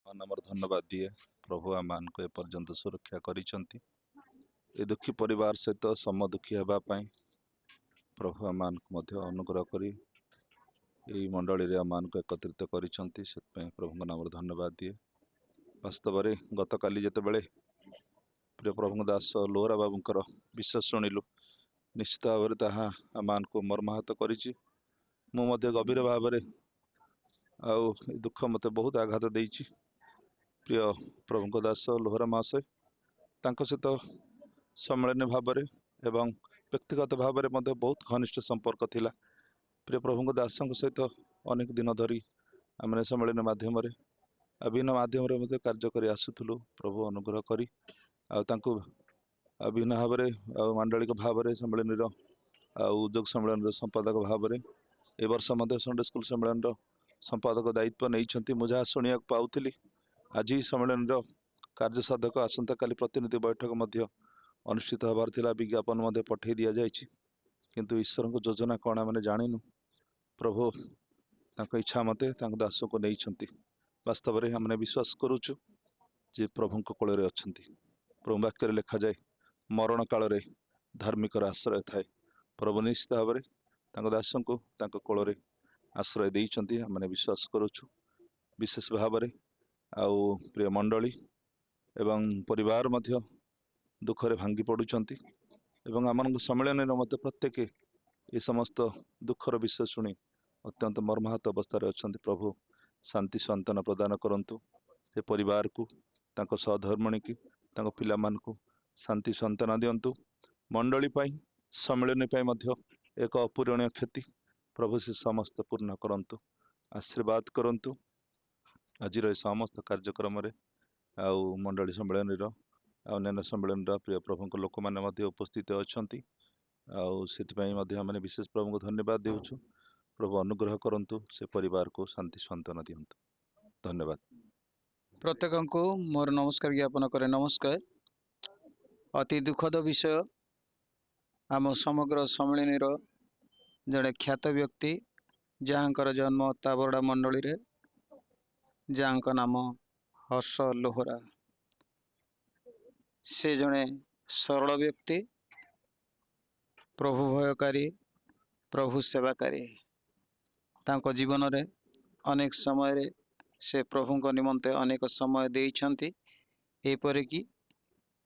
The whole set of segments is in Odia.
ଅନାମର ଧନ୍ୟବାଦ ଦିଏ। ପ୍ରଭୁ ଆମମାନଙ୍କୁ ଏପର୍ଯ୍ୟନ୍ତ ସୁରକ୍ଷା କରିଛନ୍ତି। ଏ ଦୁଃଖୀ ପରିବାର ସହିତ ସମଦୁଃଖୀ ହେବା ପାଇଁ ପ୍ରଭୁ ଆମମାନଙ୍କୁ ମଧ୍ୟ ଅନୁଗ୍ରହ କରି ଏହି ମଣ୍ଡଳୀରେ ଆମମାନଙ୍କୁ ଏକତ୍ରିତ କରିଛନ୍ତି। ସେଥିପାଇଁ ପ୍ରଭୁଙ୍କ ନାମରେ ଧନ୍ୟବାଦ ଦିଏ। ବାସ୍ତବରେ ଗତକାଲି ଯେତେବେଳେ ପ୍ରିୟ ପ୍ରଭୁଙ୍କ ଦାସ ଲୋହରା ବାବୁଙ୍କର ବିଶ୍ୱାସ ଶୁଣିଲୁ, ନିଶ୍ଚିତ ଭାବରେ ତାହା ଆମମାନଙ୍କୁ ମର୍ମାହତ କରିଛି। ମୁଁ ମଧ୍ୟ ଗଭୀର ଭାବରେ ଆଉ ଏ ଦୁଃଖ ମୋତେ ବହୁତ ଆଘାତ ଦେଇଛି। ପ୍ରିୟ ପ୍ରଭୁଙ୍କ ଦାସ ଲୋହରା ମହାଶୟ, ତାଙ୍କ ସହିତ ସମ୍ମିଳନୀ ଭାବରେ ଏବଂ ବ୍ୟକ୍ତିଗତ ଭାବରେ ମଧ୍ୟ ବହୁତ ଘନିଷ୍ଠ ସମ୍ପର୍କ ଥିଲା। ପ୍ରିୟ ପ୍ରଭୁଙ୍କ ଦାସଙ୍କ ସହିତ ଅନେକ ଦିନ ଧରି ଆମେ ସମ୍ମିଳନୀ ମାଧ୍ୟମରେ ବିଭିନ୍ନ ମାଧ୍ୟମରେ ମଧ୍ୟ କାର୍ଯ୍ୟ କରି ଆସୁଥିଲୁ। ପ୍ରଭୁ ଅନୁଗ୍ରହ କରି ଆଉ ତାଙ୍କୁ ବିଭିନ୍ନ ଭାବରେ ଆଉ ମାଣ୍ଡଳିକ ଭାବରେ ସମ୍ମିଳନୀର ଆଉ ଉଦ୍ୟୋଗ ସମ୍ମିଳନୀର ସମ୍ପାଦକ ଭାବରେ ଏ ବର୍ଷ ମଧ୍ୟ ସଣ୍ଡେ ସ୍କୁଲ ସମ୍ମିଳନୀର ସମ୍ପାଦକ ଦାୟିତ୍ୱ ନେଇଛନ୍ତି। ମୁଁ ଯାହା ଶୁଣିବାକୁ ପାଉଥିଲି, ଆଜି ସମ୍ମିଳନୀର କାର୍ଯ୍ୟ ସାଧକ ଆସନ୍ତାକାଲି ପ୍ରତିନିଧି ବୈଠକ ମଧ୍ୟ ଅନୁଷ୍ଠିତ ହେବାର ଥିଲା। ବିଜ୍ଞାପନ ମଧ୍ୟ ପଠାଇ ଦିଆଯାଇଛି, କିନ୍ତୁ ଈଶ୍ୱରଙ୍କ ଯୋଜନା କ'ଣ ଆମେ ଜାଣିନୁ। ପ୍ରଭୁ ତାଙ୍କ ଇଚ୍ଛା ମତେ ତାଙ୍କ ଦାସକୁ ନେଇଛନ୍ତି। ବାସ୍ତବରେ ଆମେ ବିଶ୍ୱାସ କରୁଛୁ ଯେ ପ୍ରଭୁଙ୍କ କୋଳରେ ଅଛନ୍ତି। ପ୍ରଭୁ ବାକ୍ୟରେ ଲେଖାଯାଏ, ମରଣ କାଳରେ ଧାର୍ମିକର ଆଶ୍ରୟ ଥାଏ। ପ୍ରଭୁ ନିଶ୍ଚିତ ଭାବରେ ତାଙ୍କ ଦାସଙ୍କୁ ତାଙ୍କ କୋଳରେ ଆଶ୍ରୟ ଦେଇଛନ୍ତି। ଆମେ ବିଶ୍ୱାସ କରୁଛୁ। ବିଶେଷ ଭାବରେ ଆଉ ପ୍ରିୟ ମଣ୍ଡଳୀ ଏବଂ ପରିବାର ମଧ୍ୟ ଦୁଃଖରେ ଭାଙ୍ଗି ପଡ଼ୁଛନ୍ତି ଏବଂ ଆମମାନଙ୍କ ସମ୍ମିଳନୀର ମଧ୍ୟ ପ୍ରତ୍ୟେକ ଏ ସମସ୍ତ ଦୁଃଖର ବିଷୟ ଶୁଣି ଅତ୍ୟନ୍ତ ମର୍ମାହତ ଅବସ୍ଥାରେ ଅଛନ୍ତି। ପ୍ରଭୁ ଶାନ୍ତି ସାନ୍ତ୍ୱନା ପ୍ରଦାନ କରନ୍ତୁ ସେ ପରିବାରକୁ, ତାଙ୍କ ସହଧର୍ମିଣୀକି, ତାଙ୍କ ପିଲାମାନଙ୍କୁ ଶାନ୍ତି ସାନ୍ତ୍ୱନା ଦିଅନ୍ତୁ। ମଣ୍ଡଳୀ ପାଇଁ, ସମ୍ମିଳନୀ ପାଇଁ ମଧ୍ୟ ଏକ ଅପୂରଣୀୟ କ୍ଷତି ପ୍ରଭୁ ସେ ସମସ୍ତ ପୂର୍ଣ୍ଣ କରନ୍ତୁ, ଆଶୀର୍ବାଦ କରନ୍ତୁ। ଆଜିର ଏ ସମସ୍ତ କାର୍ଯ୍ୟକ୍ରମରେ ଆଉ ମଣ୍ଡଳୀ ସମ୍ମିଳନୀର ଆଉ ଅନ୍ୟାନ୍ୟ ସମ୍ମିଳନୀର ପ୍ରିୟ ପ୍ରଭୁଙ୍କ ଲୋକମାନେ ମଧ୍ୟ ଉପସ୍ଥିତ ଅଛନ୍ତି। ଆଉ ସେଥିପାଇଁ ମଧ୍ୟ ଆମେ ବିଶେଷ ପ୍ରଭୁଙ୍କୁ ଧନ୍ୟବାଦ ଦେଉଛୁ। ପ୍ରଭୁ ଅନୁଗ୍ରହ କରନ୍ତୁ, ସେ ପରିବାରକୁ ଶାନ୍ତି ସାନ୍ତ୍ୱନା ଦିଅନ୍ତୁ। ଧନ୍ୟବାଦ। ପ୍ରତ୍ୟେକଙ୍କୁ ମୋର ନମସ୍କାର ଜ୍ଞାପନ କରେ। ନମସ୍କାର। ଅତି ଦୁଃଖଦ ବିଷୟ, ଆମ ସମଗ୍ର ସମ୍ମିଳନୀର ଜଣେ ଖ୍ୟାତ ବ୍ୟକ୍ତି, ଯାହାଙ୍କର ଜନ୍ମ ତାବରଡ଼ା ମଣ୍ଡଳୀରେ, ଯାହାଙ୍କ ନାମ ହର୍ଷ ଲୋହରା। ସେ ଜଣେ ସରଳ ବ୍ୟକ୍ତି, ପ୍ରଭୁ ଭୟକାରୀ, ପ୍ରଭୁ ସେବାକାରୀ। ତାଙ୍କ ଜୀବନରେ ଅନେକ ସମୟରେ ସେ ପ୍ରଭୁଙ୍କ ନିମନ୍ତେ ଅନେକ ସମୟ ଦେଇଛନ୍ତି। ଏପରିକି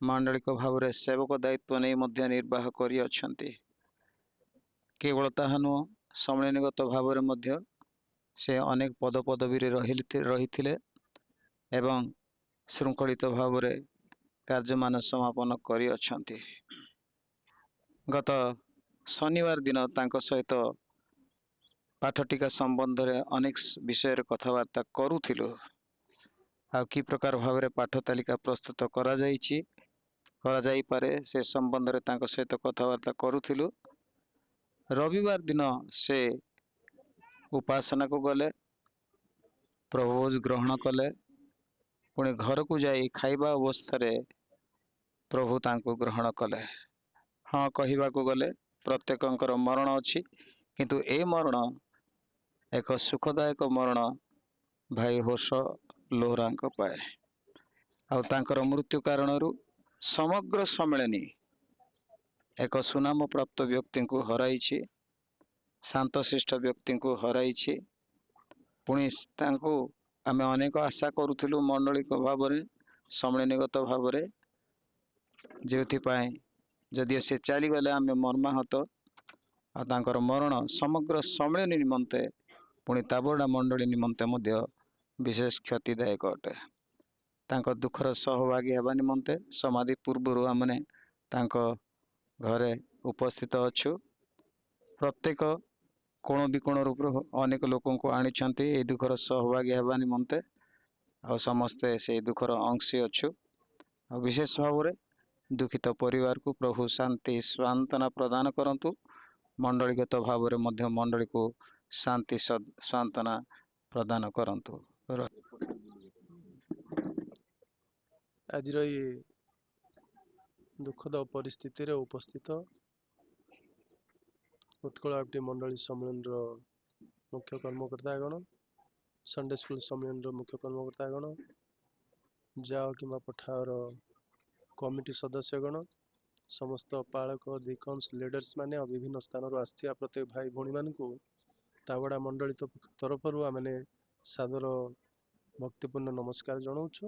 ମାଣ୍ଡଳିକ ଭାବରେ ସେବକ ଦାୟିତ୍ୱ ନେଇ ମଧ୍ୟ ନିର୍ବାହ କରିଅଛନ୍ତି। କେବଳ ତାହା ନୁହଁ, ସମ୍ମିଳନୀଗତ ଭାବରେ ମଧ୍ୟ ସେ ଅନେକ ପଦପଦବୀରେ ରହିଥିଲେ ଏବଂ ଶୃଙ୍ଖଳିତ ଭାବରେ କାର୍ଯ୍ୟମାନ ସମାପନ କରିଅଛନ୍ତି। ଗତ ଶନିବାର ଦିନ ତାଙ୍କ ସହିତ ପାଠ ଟିକା ସମ୍ବନ୍ଧରେ ଅନେକ ବିଷୟରେ କଥାବାର୍ତ୍ତା କରୁଥିଲୁ। ଆଉ କି ପ୍ରକାର ଭାବରେ ପାଠ ତାଲିକା ପ୍ରସ୍ତୁତ କରାଯାଇପାରେ ସେ ସମ୍ବନ୍ଧରେ ତାଙ୍କ ସହିତ କଥାବାର୍ତ୍ତା କରୁଥିଲୁ। ରବିବାର ଦିନ ସେ ଉପାସନାକୁ ଗଲେ, ପ୍ରଭୁ ଗ୍ରହଣ କଲେ। ପୁଣି ଘରକୁ ଯାଇ ଖାଇବା ଅବସ୍ଥାରେ ପ୍ରଭୁ ତାଙ୍କୁ ଗ୍ରହଣ କଲେ। ହଁ, କହିବାକୁ ଗଲେ ପ୍ରତ୍ୟେକଙ୍କର ମରଣ ଅଛି, କିନ୍ତୁ ଏ ମରଣ ଏକ ସୁଖଦାୟକ ମରଣ ଭାଇ ହର୍ଷ ଲୋହରାଙ୍କ ପାଏ। ଆଉ ତାଙ୍କର ମୃତ୍ୟୁ କାରଣରୁ ସମଗ୍ର ସମ୍ମିଳନୀ ଏକ ସୁନାମ ପ୍ରାପ୍ତ ବ୍ୟକ୍ତିଙ୍କୁ ହରାଇଛି, ଶାନ୍ତଶିଷ୍ଟ ବ୍ୟକ୍ତିଙ୍କୁ ହରାଇଛି। ପୁଣି ତାଙ୍କୁ ଆମେ ଅନେକ ଆଶା କରୁଥିଲୁ ମଣ୍ଡଳିକ ଭାବରେ, ସମ୍ମିଳନୀଗତ ଭାବରେ, ଯେଉଁଥିପାଇଁ ଯଦିଓ ସେ ଚାଲିଗଲେ ଆମେ ମର୍ମାହତ। ଆଉ ତାଙ୍କର ମରଣ ସମଗ୍ର ସମ୍ମିଳନୀ ନିମନ୍ତେ, ପୁଣି ତାବରଡ଼ା ମଣ୍ଡଳୀ ନିମନ୍ତେ ମଧ୍ୟ ବିଶେଷ କ୍ଷତିଦାୟକ ଅଟେ। ତାଙ୍କ ଦୁଃଖର ସହଭାଗୀ ହେବା ନିମନ୍ତେ ସମାଧି ପୂର୍ବରୁ ଆମେ ତାଙ୍କ ଘରେ ଉପସ୍ଥିତ ଅଛୁ। ପ୍ରତ୍ୟେକ କୋଣ ବିକୋଣରୁ ଅନେକ ଲୋକଙ୍କୁ ଆଣିଛନ୍ତି এই ଦୁଃଖର ସହଭାଗୀ ହେବା ନିମନ୍ତେ। ଆଉ ସମସ୍ତେ ସେଇ ଦୁଃଖର ଅଂଶୀ ଅଛୁ। ଆଉ ବିଶେଷ ଭାବରେ ଦୁଃଖିତ ପରିବାରକୁ ପ୍ରଭୁ ଶାନ୍ତି ସାନ୍ତ୍ୱନା ପ୍ରଦାନ କରନ୍ତୁ। ମଣ୍ଡଳୀଗତ ଭାବରେ ମଧ୍ୟ ମଣ୍ଡଳୀକୁ ଶାନ୍ତି ସାନ୍ତ୍ୱନା ପ୍ରଦାନ କରନ୍ତୁ। ଆଜିର ଏହି ଦୁଃଖଦ ପରିସ୍ଥିତିରେ ଉପସ୍ଥିତ ଉତ୍କଳ ଆରଟି ମଣ୍ଡଳୀ ସମ୍ମିଳନୀର ମୁଖ୍ୟ କର୍ମକର୍ତ୍ତାଗଣ, ସଣ୍ଡେ ସ୍କୁଲ ସମ୍ମିଳନୀର ମୁଖ୍ୟ କର୍ମକର୍ତ୍ତାଗଣ, ଯାଅ କିମ୍ବା ପଠାଅର କମିଟି ସଦସ୍ୟଗଣ, ସମସ୍ତ ପାଳକ, ଡିକନ୍ସ, ଲିଡର୍ସ ମାନେ ଆଉ ବିଭିନ୍ନ ସ୍ଥାନରୁ ଆସିଥିବା ପ୍ରତ୍ୟେକ ଭାଇ ଭଉଣୀମାନଙ୍କୁ ତାବଡ଼ା ମଣ୍ଡଳୀ ତରଫରୁ ଆମେ ସାଦର ଭକ୍ତିପୂର୍ଣ୍ଣ ନମସ୍କାର ଜଣାଉଛୁ।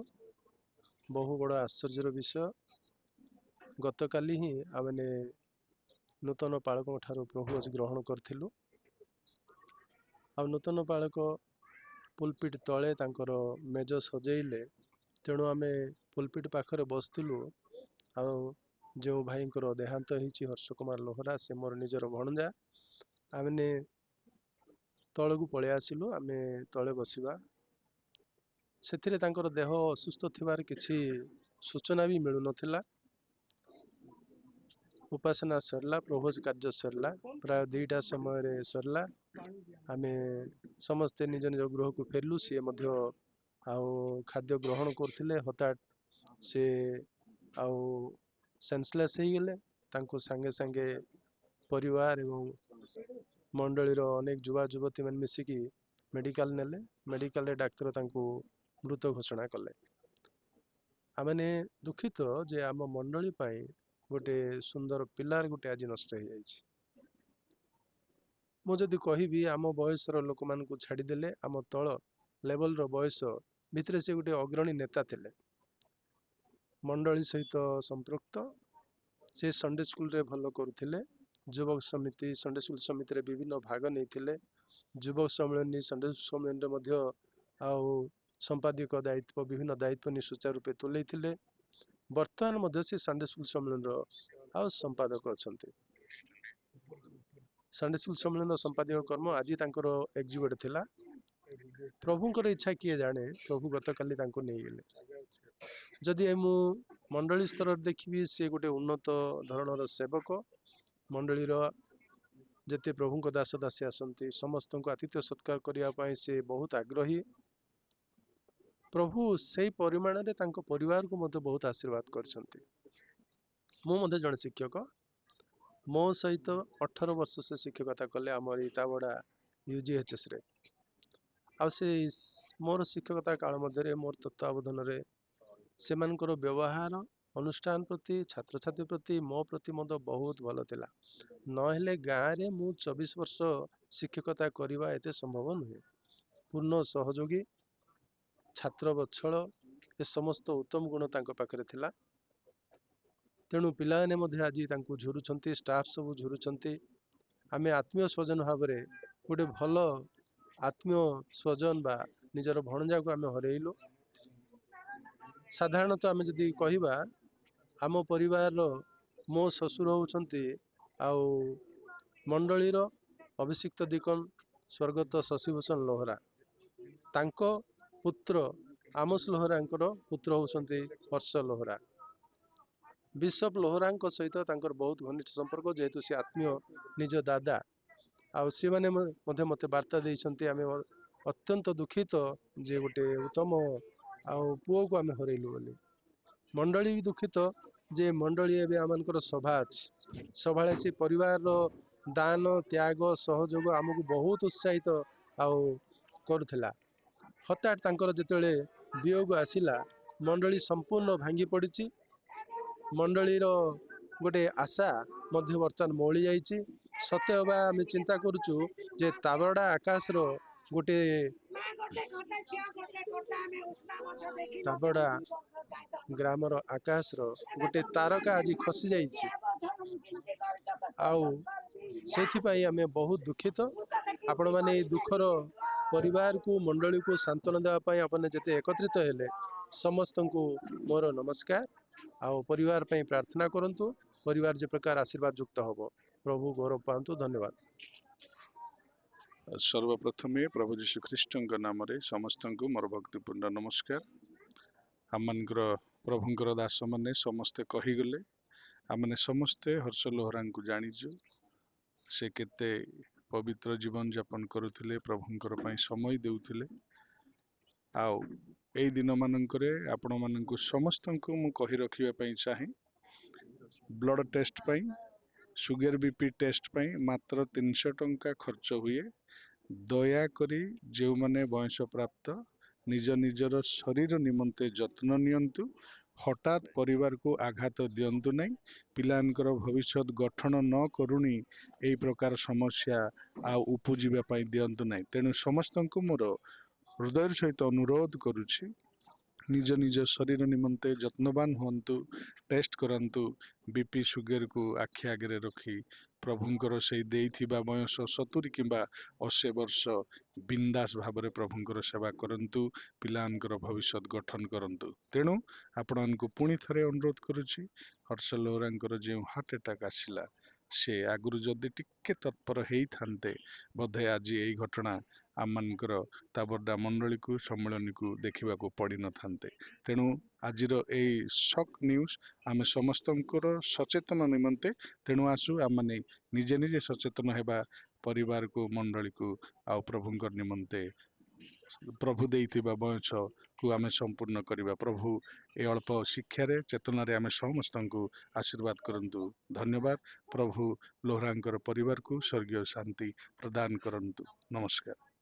ବହୁ ବଡ଼ ଆଶ୍ଚର୍ଯ୍ୟର ବିଷୟ, ଗତକାଲି ହିଁ ଆମେ ନୂତନ ପାଳକଙ୍କ ଠାରୁ ପ୍ରଭୁ ଗ୍ରହଣ କରିଥିଲୁ। ଆଉ ନୂତନ ପାଳକ ପୁଲପିଟ୍ ତଳେ ତାଙ୍କର ମେଜ ସଜେଇଲେ, ତେଣୁ ଆମେ ପୁଲପିଟ୍ ପାଖରେ ବସିଥିଲୁ। ଆଉ ଯେଉଁ ଭାଇଙ୍କର ଦେହାନ୍ତ ହେଇଛି, ହର୍ଷ କୁମାର ଲୋହରା, ସେ ମୋର ନିଜର ଭଣଜା। ଆମେ ତଳକୁ ପଳେଇ ଆସିଲୁ, ଆମେ ତଳେ ବସିବା। ସେଥିରେ ତାଙ୍କର ଦେହ ଅସୁସ୍ଥ ଥିବାର କିଛି ସୂଚନା ବି ମିଳୁନଥିଲା। ଉପାସନା ସରିଲା, ପ୍ରଭୋଜ କାର୍ଯ୍ୟ ସରିଲା, ପ୍ରାୟ 2ଟା ସମୟରେ ସରିଲା। ଆମେ ସମସ୍ତେ ନିଜ ନିଜ ଗୃହକୁ ଫେରିଲୁ। ସିଏ ମଧ୍ୟ ଆଉ ଖାଦ୍ୟ ଗ୍ରହଣ କରୁଥିଲେ। ହଠାତ୍ ସେ ଆଉ ସେନ୍ସଲେସ୍ ହେଇଗଲେ। ତାଙ୍କୁ ସାଙ୍ଗେ ସାଙ୍ଗେ ପରିବାର ଏବଂ ମଣ୍ଡଳୀର ଅନେକ ଯୁବା ଯୁବତୀ ମାନେ ମିଶିକି ମେଡିକାଲ ନେଲେ। ମେଡିକାଲରେ ଡାକ୍ତର ତାଙ୍କୁ ମୃତ ଘୋଷଣା କଲେ। ଆମେ ଦୁଃଖିତ ଯେ ଆମ ମଣ୍ଡଳୀ ପାଇଁ ଗୋଟେ ସୁନ୍ଦର ପିଲାର ଗୋଟେ ଆଜି ନଷ୍ଟ ହେଇଯାଇଛି। ମୁଁ ଯଦି କହିବି, ଆମ ବୟସର ଲୋକମାନଙ୍କୁ ଛାଡ଼ିଦେଲେ ଆମ ତଳ ଲେଭଲର ବୟସ ଭିତରେ ସେ ଗୋଟେ ଅଗ୍ରଣୀ ନେତା ଥିଲେ, ମଣ୍ଡଳୀ ସହିତ ସମ୍ପୃକ୍ତ। ସେ ସଣ୍ଡେ ସ୍କୁଲରେ ଭଲ କରୁଥିଲେ। ଯୁବକ ସମିତି, ସଣ୍ଡେ ସ୍କୁଲ ସମିତିରେ ବିଭିନ୍ନ ଭାଗ ନେଇଥିଲେ। ଯୁବକ ସମ୍ମିଳନୀ, ସଣ୍ଡେ ସମ୍ମିଳନୀରେ ମଧ୍ୟ ଆଉ ସମ୍ପାଦକ ଦାୟିତ୍ୱ, ବିଭିନ୍ନ ଦାୟିତ୍ୱ ସୁଚାରୁ ରୂପେ ତୁଲେଇଥିଲେ। ବର୍ତ୍ତମାନ ମଧ୍ୟ ସେ ସଣ୍ଡେ ସ୍କୁଲ ସମ୍ମିଳନୀର ଆଉ ସମ୍ପାଦକ ଅଛନ୍ତି। ସଣ୍ଡେ ସ୍କୁଲ ସମ୍ମିଳନୀର ସମ୍ପାଦକ କର୍ମ ଆଜି ତାଙ୍କର ଏକ୍ଜିକ୍ୟୁଟିଭ ଥିଲା। ପ୍ରଭୁଙ୍କର ଇଚ୍ଛା କିଏ ଜାଣେ, ପ୍ରଭୁ ଗତକାଲି ତାଙ୍କୁ ନେଇଗଲେ। ଯଦି ମୁଁ ମଣ୍ଡଳୀ ସ୍ତରରେ ଦେଖିବି, ସେ ଗୋଟେ ଉନ୍ନତ ଧରଣର ସେବକ। ମଣ୍ଡଳୀର ଯେତେ ପ୍ରଭୁଙ୍କ ଦାସ ଦାସୀ ଆସନ୍ତି, ସମସ୍ତଙ୍କୁ ଆତିଥ୍ୟ ସତ୍କାର କରିବା ପାଇଁ ସେ ବହୁତ ଆଗ୍ରହୀ। ପ୍ରଭୁ ସେଇ ପରିମାଣରେ ତାଙ୍କ ପରିବାରକୁ ମଧ୍ୟ ବହୁତ ଆଶୀର୍ବାଦ କରିଛନ୍ତି। ମୁଁ ମଧ୍ୟ ଜଣେ ଶିକ୍ଷକ। ମୋ ସହିତ 18 ବର୍ଷ ସେ ଶିକ୍ଷକତା କଲେ ଆମର ଇଟାବଡ଼ା UGHSରେ। ଆଉ ସେ ମୋର ଶିକ୍ଷକତା କାଳ ମଧ୍ୟରେ, ମୋର ତତ୍ତ୍ୱାବଧାନରେ ସେମାନଙ୍କର ବ୍ୟବହାର ଅନୁଷ୍ଠାନ ପ୍ରତି, ଛାତ୍ରଛାତ୍ରୀ ପ୍ରତି, ମୋ ପ୍ରତି ମଧ୍ୟ ବହୁତ ଭଲ ଥିଲା। ନହେଲେ ଗାଁରେ ମୁଁ 24 ବର୍ଷ ଶିକ୍ଷକତା କରିବା ଏତେ ସମ୍ଭବ ନୁହେଁ। ପୂର୍ଣ୍ଣ ସହଯୋଗୀ, ଛାତ୍ର ବତ୍ସଳ, ଏ ସମସ୍ତ ଉତ୍ତମ ଗୁଣ ତାଙ୍କ ପାଖରେ ଥିଲା। ତେଣୁ ପିଲାମାନେ ମଧ୍ୟ ଆଜି ତାଙ୍କୁ ଝୁରୁଛନ୍ତି, ଷ୍ଟାଫ୍ ସବୁ ଝୁରୁଛନ୍ତି। ଆମେ ଆତ୍ମୀୟ ସ୍ୱଜନ ଭାବରେ ଗୋଟେ ଭଲ ଆତ୍ମୀୟ ସ୍ୱଜନ ବା ନିଜର ଭଣଜାକୁ ଆମେ ହରେଇଲୁ। ସାଧାରଣତଃ ଆମେ ଯଦି କହିବା, ଆମ ପରିବାରର ମୋ ଶ୍ୱଶୁର ହେଉଛନ୍ତି ଆଉ ମଣ୍ଡଳୀର ଅଭିଷିକ୍ତ ଦିକନ ସ୍ୱର୍ଗତ ଶଶିଭୂଷଣ ଲୋହରା। ତାଙ୍କ ପୁତ୍ର ଆମୋସ ଲୋହରାଙ୍କର ପୁତ୍ର ହେଉଛନ୍ତି ହର୍ଷ ଲୋହରା। ବିଶପ ଲୋହରାଙ୍କ ସହିତ ତାଙ୍କର ବହୁତ ଘନିଷ୍ଠ ସମ୍ପର୍କ, ଯେହେତୁ ସେ ଆତ୍ମୀୟ ନିଜ ଦାଦା। ଆଉ ସେମାନେ ମଧ୍ୟ ମୋତେ ବାର୍ତ୍ତା ଦେଇଛନ୍ତି, ଆମେ ଅତ୍ୟନ୍ତ ଦୁଃଖିତ ଯେ ଗୋଟେ ଉତ୍ତମ ଆଉ ପୁଅକୁ ଆମେ ହରେଇଲୁ ବୋଲି। ମଣ୍ଡଳୀ ବି ଦୁଃଖିତ ଯେ ମଣ୍ଡଳୀ ଏବେ ଆମମାନଙ୍କର ସଭା ଅଛି। ସଭାରେ ସେ ପରିବାରର ଦାନ, ତ୍ୟାଗ, ସହଯୋଗ ଆମକୁ ବହୁତ ଉତ୍ସାହିତ ଆଉ କରୁଥିଲା। ହଠାତ୍ ତାଙ୍କର ଯେତେବେଳେ ବିୟୋଗ ଆସିଲା, ମଣ୍ଡଳୀ ସମ୍ପୂର୍ଣ୍ଣ ଭାଙ୍ଗି ପଡ଼ିଛି। ମଣ୍ଡଳୀର ଗୋଟେ ଆଶା ମଧ୍ୟ ବର୍ତ୍ତମାନ ମଉଳି ଯାଇଛି। ସତେ ଅବା ଆମେ ଚିନ୍ତା କରୁଛୁ ଯେ ତାବଡ଼ା ଆକାଶର ଗୋଟେ ତାବଡ଼ା ଗ୍ରାମର ଆକାଶର ଗୋଟେ ତାରକା ଆଜି ଖସି ଯାଇଛି। ଆଉ ସେଥିପାଇଁ ଆମେ ବହୁତ ଦୁଃଖିତ। ଆପଣମାନେ ଏଇ ଦୁଃଖର ପରିବାରକୁ, ମଣ୍ଡଳୀକୁ ସାନ୍ତ୍ୱନା ଦେବା ପାଇଁ ଆପଣ ଯେତେ ଏକତ୍ରିତ ହେଲେ, ସମସ୍ତଙ୍କୁ ମୋର ନମସ୍କାର। ଆଉ ପରିବାର ପାଇଁ ପ୍ରାର୍ଥନା କରନ୍ତୁ, ପରିବାର ଯେ ପ୍ରକାର ଆଶୀର୍ବାଦ ଯୁକ୍ତ ହବ। ପ୍ରଭୁ ଗୌରବ ପାଆନ୍ତୁ। ଧନ୍ୟବାଦ। ସର୍ବପ୍ରଥମେ ପ୍ରଭୁ ଯୀଶୁ ଖ୍ରୀଷ୍ଟଙ୍କ ନାମରେ ସମସ୍ତଙ୍କୁ ମୋର ଭକ୍ତିପୂର୍ଣ୍ଣ ନମସ୍କାର। ଆମମାନଙ୍କର ପ୍ରଭୁଙ୍କର ଦାସମାନେ ସମସ୍ତେ କହିଗଲେ। ଆମମାନେ ସମସ୍ତେ ହର୍ଷ ଲୋହରାଙ୍କୁ ଜାଣିଛୁ। ସେ କେତେ ପବିତ୍ର ଜୀବନ ଯାପନ କରୁଥିଲେ, ପ୍ରଭୁଙ୍କର ପାଇଁ ସମୟ ଦେଉଥିଲେ। ଆଉ ଏଇ ଦିନମାନଙ୍କରେ ଆପଣମାନଙ୍କୁ ସମସ୍ତଙ୍କୁ ମୁଁ କହି ରଖିବା ପାଇଁ ଚାହେଁ, ବ୍ଲଡ଼ ଟେଷ୍ଟ ପାଇଁ, ସୁଗର BP ଟେଷ୍ଟ ପାଇଁ ମାତ୍ର 300 ଟଙ୍କା ଖର୍ଚ୍ଚ ହୁଏ। ଦୟାକରି ଯେଉଁମାନେ ବୟସ ପ୍ରାପ୍ତ ନିଜ ନିଜର ଶରୀର ନିମନ୍ତେ ଯତ୍ନ ନିଅନ୍ତୁ। ହଠାତ୍ ପରିବାରକୁ ଆଘାତ ଦିଅନ୍ତୁ ନାହିଁ। ପିଲାଙ୍କର ଭବିଷ୍ୟତ ଗଠନ ନ କରୁଣି ଏହି ପ୍ରକାର ସମସ୍ୟା ଆଉ ଉପୁଜିବା ପାଇଁ ଦିଅନ୍ତୁ ନାହିଁ। ତେଣୁ ସମସ୍ତଙ୍କୁ ମୋର ହୃଦୟ ସହିତ ଅନୁରୋଧ କରୁଛି, ନିଜ ନିଜ ଶରୀର ନିମନ୍ତେ ଯତ୍ନବାନ ହୁଅନ୍ତୁ। ଟେଷ୍ଟ କରନ୍ତୁ। ବିପି ସୁଗରକୁ ଆଖି ଆଗରେ ରଖି ପ୍ରଭୁଙ୍କର ସେଇ ଦେଇଥିବା ବୟସ 70 କିମ୍ବା 80 ବର୍ଷ ବିନ୍ଦାସ ଭାବରେ ପ୍ରଭୁଙ୍କର ସେବା କରନ୍ତୁ। ପିଲାମାନଙ୍କର ଭବିଷ୍ୟତ ଗଠନ କରନ୍ତୁ। ତେଣୁ ଆପଣମାନଙ୍କୁ ପୁଣି ଥରେ ଅନୁରୋଧ କରୁଛି, ହର୍ଷ ଲୋହରାଙ୍କର ଯେଉଁ ହାର୍ଟ ଆଟାକ୍ ଆସିଲା, ସେ ଆଗରୁ ଯଦି ଟିକେ ତତ୍ପର ହେଇଥାନ୍ତେ, ବୋଧେ ଆଜି ଏଇ ଘଟଣା ଆମମାନଙ୍କର ତାବର୍ଡା ମଣ୍ଡଳୀକୁ ସମ୍ମିଳନୀକୁ ଦେଖିବାକୁ ପଡ଼ିନଥାନ୍ତେ। ତେଣୁ ଆଜିର ଏଇ ଶକ୍ ନ୍ୟୁଜ୍ ଆମେ ସମସ୍ତଙ୍କର ସଚେତନ ନିମନ୍ତେ, ତେଣୁ ଆସୁ ଆମମାନେ ନିଜେ ନିଜେ ସଚେତନ ହେବା, ପରିବାରକୁ, ମଣ୍ଡଳୀକୁ ଆଉ ପ୍ରଭୁଙ୍କ ନିମନ୍ତେ ପ୍ରଭୁ ଦେଇଥିବା ବୟସକୁ ଆମେ ସମ୍ପୂର୍ଣ୍ଣ କରିବା। ପ୍ରଭୁ ଏ ଅଳ୍ପ ଶିକ୍ଷାରେ, ଚେତନାରେ ଆମେ ସମସ୍ତଙ୍କୁ ଆଶୀର୍ବାଦ କରନ୍ତୁ। ଧନ୍ୟବାଦ। ପ୍ରଭୁ ଲୋହରାଙ୍କର ପରିବାରକୁ ସ୍ୱର୍ଗୀୟ ଶାନ୍ତି ପ୍ରଦାନ କରନ୍ତୁ। ନମସ୍କାର।